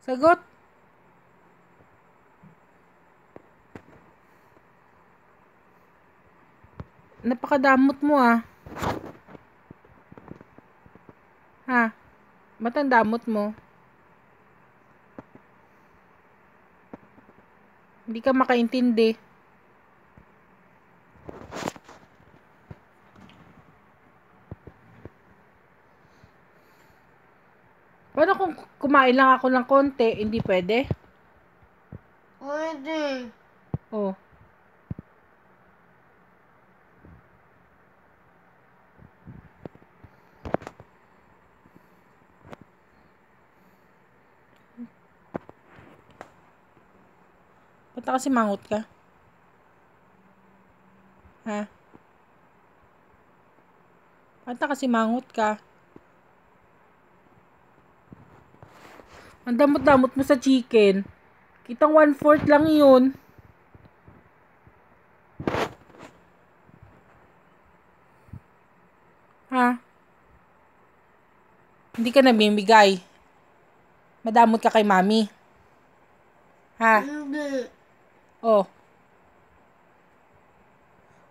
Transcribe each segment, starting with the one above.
Sagot. Napakadamot mo ah. Ha? Ba't ang damot mo? Hindi ka makaintindi. Paano kung kumain lang ako ng konti, hindi pwede? Pwede. Oh. Ba't kasi mangot ka? Ha? Ba't kasi mangot ka? Ang damot-damot mo sa chicken. Kitang 1/4 lang yun. Ha? Hindi ka namimigay. Madamot ka kay mami. Ha? Hindi. Oh.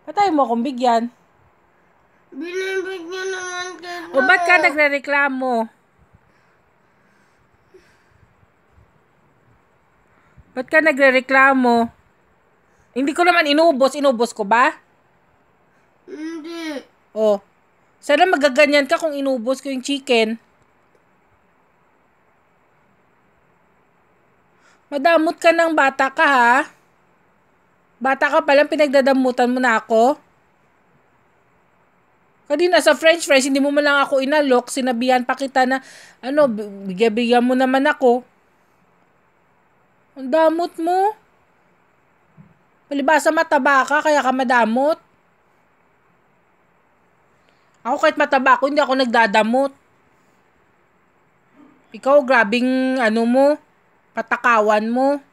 Patay mo akong bigyan. Binibigyan naman kita. O ba't ka nagrereklamo? Ba't ka nagrereklamo? Hindi ko naman inubos. Inubos ko ba? Hindi. Oh. Sana magaganyan ka kung inubos ko yung chicken. Madamot ka ng bata ka ha? Bata ka palang pinagdadamutan mo na ako? Kanina sa french fries, hindi mo man lang ako inalok. Sinabihan pa kita na, bigyan mo naman ako. Ang damot mo. Palibasa mataba ka, kaya ka madamot. Ako kahit mataba ako, hindi ako nagdadamot. Ikaw, grabing, patakawan mo.